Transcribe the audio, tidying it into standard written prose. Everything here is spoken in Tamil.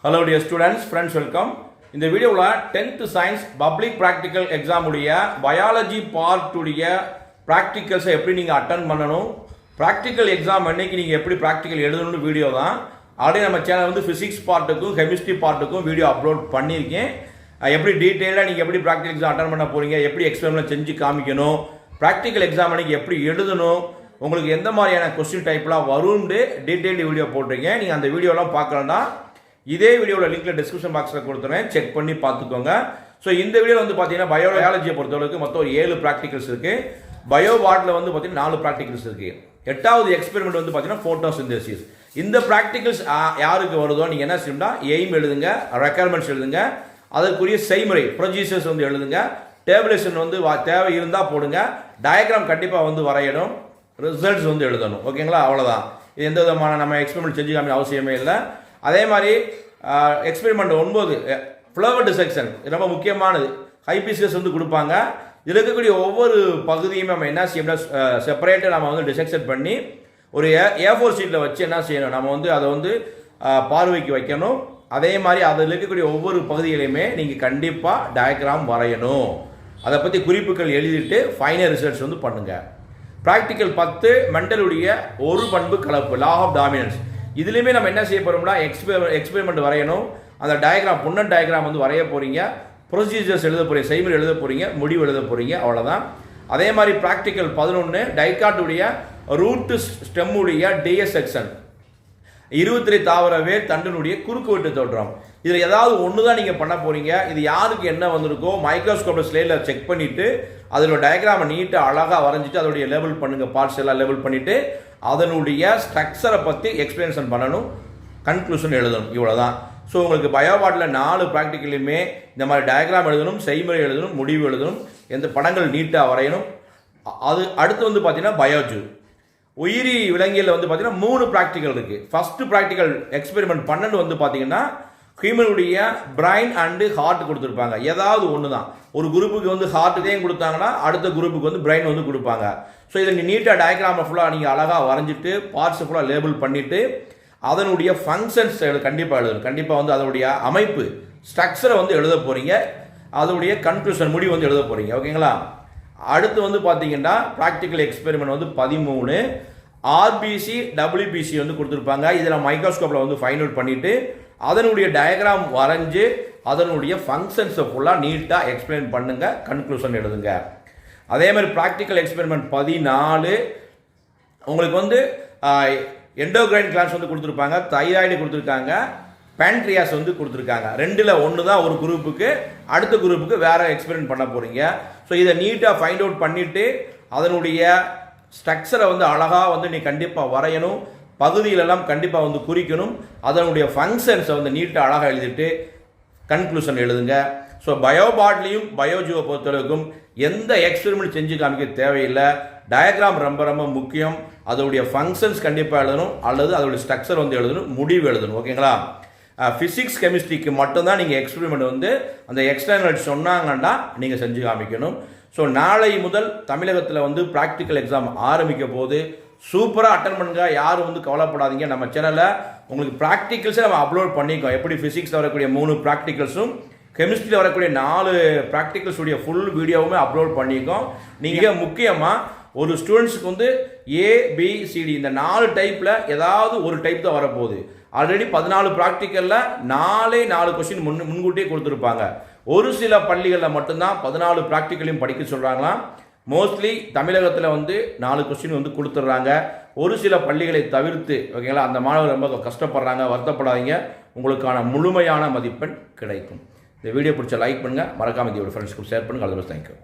Hello dear students, friends, welcome. இந்த வீடியோவில் 10th science public practical exam உடைய பயாலஜி பார்ட் உடைய ப்ராக்டிக்கல்ஸை எப்படி நீங்கள் அட்டன் பண்ணணும், ப்ராக்டிக்கல் எக்ஸாம் அன்னைக்கு நீங்கள் எப்படி ப்ராக்டிக்கல் எழுதணும்னு வீடியோ தான். ஆல்ரெடி நம்ம சேனல் வந்து ஃபிசிக்ஸ் பார்ட்டுக்கும் கெமிஸ்ட்ரி பார்ட்டுக்கும் வீடியோ அப்லோட் பண்ணியிருக்கேன். எப்படி டீட்டெயிலாக நீங்கள் எப்படி ப்ராக்டிக்கல் எக்ஸாம் அட்டன் பண்ண போகிறீங்க, எப்படி எக்ஸ்பெரிமெண்ட் செஞ்சு காமிக்கணும், ப்ராக்டிக்கல் எக்ஸாம் அன்னைக்கு எப்படி எழுதணும், உங்களுக்கு எந்த மாதிரியான கொஸ்டின் டைப்லாம் வரும்னு டீட்டெயில்டு வீடியோ போட்டிருக்கேன். நீங்கள் அந்த வீடியோலாம் பார்க்கலன்னா இதே வீடியோவில் லிங்க்ல டிஸ்கிரிப்ஷன் பாக்ஸில் கொடுத்துறேன், செக் பண்ணி பார்த்துக்கோங்க. ஸோ இந்த வீடியோவில் வந்து பார்த்தீங்கன்னா பயோலஜியை பொறுத்தளவுக்கு மொத்தம் ஒரு 7 ப்ராக்டிகல்ஸ் இருக்குது. பயோ வார்டில் வந்து பார்த்தீங்கன்னா 4 ப்ராக்டிகல்ஸ் இருக்குது. 8வது எக்ஸ்பெரிமெண்ட் வந்து பார்த்தீங்கன்னா ஃபோட்டோசிந்தசிஸ். இந்த ப்ராக்டிகல்ஸ் யாருக்கு வருதோ நீங்கள் என்ன செய்யணும்னா எய்ம் எழுதுங்க, ரெக்குயர்மெண்ட்ஸ் எழுதுங்க, அதற்குரிய செய்முறை ப்ரொசீஜர்ஸ் வந்து எழுதுங்க, டேபிளேஷன் வந்து தேவை இருந்தால் போடுங்க, டயக்ராம் கண்டிப்பாக வந்து வரையணும், ரிசல்ட்ஸ் வந்து எழுதணும். ஓகேங்களா, அவ்வளோதான். இது எந்த விதமான நம்ம எக்ஸ்பெரிமெண்ட் செஞ்சு காமிக்க அவசியமே இல்லை. அதே மாதிரி எக்ஸ்பெரிமெண்ட் 9 ஃப்ளவர் டிசெக்ஷன் ரொம்ப முக்கியமானது. ஹைபிஸ்கஸ் வந்து கொடுப்பாங்க. இதில் இருக்கக்கூடிய ஒவ்வொரு பகுதியுமே நம்ம என்ன செய்யணும்னா செப்பரேட்டாக நம்ம வந்து டிசெக்ஷன் பண்ணி ஒரு A4 ஷீட்டில் வச்சு என்ன செய்யணும், நம்ம வந்து அதை வந்து பார்வைக்கு வைக்கணும். அதே மாதிரி அதில் இருக்கக்கூடிய ஒவ்வொரு பகுதிகளையுமே நீங்கள் கண்டிப்பாக டயக்ராம் வரையணும். அதை பற்றி குறிப்புகள் எழுதிட்டு ஃபைனல் ரிசல்ட்ஸ் வந்து பண்ணுங்கள். ப்ராக்டிக்கல் 10 மெண்டலுடைய ஒரு பண்பு கலப்பு, லா ஆஃப் டாமினன்ஸ். இதுலேயுமே நம்ம என்ன செய்ய போகிறோம்னா எக்ஸ்பெரிமெண்ட் வரையணும். அந்த டயக்ராம் புன்னட் டயக்ராம் வந்து வரைய போகிறீங்க, ப்ரொசீஜர்ஸ் எழுத போகிறீங்க, செய்முறை எழுத போகிறீங்க, முடிவு எழுத போகிறீங்க, அவ்வளோதான். அதே மாதிரி ப்ராக்டிக்கல் 11 டைகாட்டுடைய ரூட்டு ஸ்டெம்முடைய டிஎஸ் செக்ஷன், 23 தாவர வேர் தண்டினுடைய குறுக்கு வெட்டு தோற்றம். இதில் ஏதாவது ஒன்று தான் நீங்கள் பண்ண போகிறீங்க. இது யாருக்கு என்ன வந்திருக்கோ மைக்ரோஸ்கோப்பில் ஸ்லேடில் செக் பண்ணிவிட்டு அதோட டயக்ராமை நீட்டாக அழகாக வரைஞ்சிட்டு அதோடைய லேபிள் பண்ணுங்கள், பார்ட்ஸ் எல்லாம் லேபிள் பண்ணிவிட்டு அதனுடைய ஸ்ட்ரக்சரை பற்றி எக்ஸ்பிளனேஷன் பண்ணணும், கன்க்ளூஷன் எழுதணும், இவ்வளோதான். ஸோ உங்களுக்கு பயோவார்டில் 4 ப்ராக்டிக்கலையுமே இந்த மாதிரி டயக்ராம் எழுதணும், செய்முறை எழுதணும், முடிவு எழுதணும், எந்த படங்கள் நீட்டாக வரையணும். அது அடுத்து வந்து பார்த்தீங்கன்னா பயோஜு உயிரி விலங்கியலில் வந்து பார்த்தீங்கன்னா 3 ப்ராக்டிக்கல் இருக்குது. ஃபஸ்ட்டு ப்ராக்டிக்கல் எக்ஸ்பெரிமெண்ட் 12 வந்து பார்த்தீங்கன்னா ஹியூமனுடைய பிரைன் அண்டு ஹார்ட் கொடுத்துருப்பாங்க. ஏதாவது ஒன்று தான். ஒரு குரூப்புக்கு வந்து ஹார்ட்டுதையும் கொடுத்தாங்கன்னா அடுத்த குரூப்புக்கு வந்து பிரைன் வந்து கொடுப்பாங்க. ஸோ இதை நீ நீட்டாக டயக்ராமை ஃபுல்லாக நீங்கள் அழகாக வரைஞ்சிட்டு பார்ட்ஸை ஃபுல்லாக லேபிள் பண்ணிவிட்டு அதனுடைய ஃபங்க்ஷன்ஸ் கண்டிப்பாக எழுதணும். கண்டிப்பாக வந்து அதனுடைய அமைப்பு ஸ்ட்ரக்சரை வந்து எழுத போகிறீங்க, அதனுடைய கன்க்ளூஷன் முடிவு வந்து எழுத போகிறீங்க. ஓகேங்களா. அடுத்து வந்து பார்த்தீங்கன்னா ப்ராக்டிக்கல் எக்ஸ்பெரிமெண்ட் வந்து 13 ஆர்பிசி டபிள்யூபிசி வந்து கொடுத்துருப்பாங்க. இதில் மைக்ரோஸ்கோப்பில் வந்து ஃபைண்ட் அவுட் பண்ணிவிட்டு அதனுடைய டயக்ராம் வரைஞ்சி அதனுடைய ஃபங்க்ஷன்ஸை ஃபுல்லாக நீட்டாக எக்ஸ்பிளைன் பண்ணுங்கள், கன்க்ளூஷன் எழுதுங்க. அதே மாதிரி ப்ராக்டிக்கல் எக்ஸ்பெரிமெண்ட் 14 உங்களுக்கு வந்து எண்டோக்ரைன் கிளான்ஸ் வந்து கொடுத்துருப்பாங்க, தைராய்டு கொடுத்துருக்காங்க, பேன்ட்ரியாஸ் வந்து கொடுத்துருக்காங்க. 2ல் 1 தான் ஒரு குரூப்புக்கு, அடுத்த குரூப்புக்கு வேறு எக்ஸ்பெரிமெண்ட் பண்ண போகிறீங்க. ஸோ இதை நீட்டாக ஃபைண்ட் அவுட் பண்ணிவிட்டு அதனுடைய ஸ்ட்ரக்சரை வந்து அழகாக வந்து நீ கண்டிப்பாக வரையணும், பகுதியிலெல்லாம் கண்டிப்பாக வந்து குறிக்கணும், அதனுடைய ஃபங்க்ஷன்ஸை வந்து நீட்டாக அழகாக எழுதிட்டு கன்க்ளூஷன் எழுதுங்க. ஸோ பயோபாட்லையும் பயோஜுவை பொறுத்தளவுக்கும் எந்த எக்ஸ்பெரிமெண்ட் செஞ்சு காமிக்க தேவையில்லை. டயக்ராம் ரொம்ப ரொம்ப முக்கியம். அதோடைய ஃபங்க்ஷன்ஸ் கண்டிப்பாக எழுதணும், அல்லது அதோடைய ஸ்ட்ரக்சர் வந்து எழுதணும், முடிவு எழுதணும். ஓகேங்களா. ஃபிசிக்ஸ் கெமிஸ்ட்ரிக்கு மட்டும்தான் நீங்கள் எக்ஸ்பெரிமெண்ட் வந்து அந்த எக்ஸ்டர்னல் சொன்னாங்கன்னா நீங்கள் செஞ்சு காமிக்கணும். ஸோ நாளை முதல் தமிழகத்தில் வந்து ப்ராக்டிக்கல் எக்ஸாம் ஆரம்பிக்க போது சூப்பராக அட்டன் பண்ணுங்க. யாரும் வந்து கவலைப்படாதீங்க. நம்ம சேனலில் உங்களுக்கு ப்ராக்டிக்கல்ஸை நம்ம அப்லோட் பண்ணிக்கோம். எப்படி ஃபிசிக்ஸில் வரக்கூடிய 3 ப்ராக்டிக்கல்ஸும் கெமிஸ்ட்ரியில் வரக்கூடிய 4 ப்ராக்டிக்கல்ஸுடைய ஃபுல் வீடியோவுமே அப்லோட் பண்ணிக்கோம். நீங்கள் முக்கியமாக ஒரு ஸ்டூடெண்ட்ஸுக்கு வந்து ஏபிசிடி இந்த 4 டைப்பில் ஏதாவது ஒரு டைப் தான் வரப்போகுது. ஆல்ரெடி 14 ப்ராக்டிக்கலில் 4 கொஸ்டின் முன்கூட்டியே கொடுத்துருப்பாங்க. ஒரு சில பள்ளிகளில் மட்டும்தான் 14 ப்ராக்டிக்கலையும் படிக்க சொல்கிறாங்களாம். மோஸ்ட்லி தமிழகத்தில் வந்து 4 கொஸ்டின் வந்து கொடுத்துட்றாங்க. ஒரு சில பள்ளிகளை தவிர்த்து. ஓகேங்களா. அந்த மாணவர்கள் ரொம்ப கஷ்டப்படுறாங்க, வருத்தப்படாதீங்க, உங்களுக்கான முழுமையான மதிப்பெண் கிடைக்கும். இந்த வீடியோ பிடிச்ச லைக் பண்ணுங்கள், மறக்காம இதோட ஃப்ரெண்ட்ஸ்க்கு ஷேர் பண்ணுங்கள். All the best. தேங்க்யூ.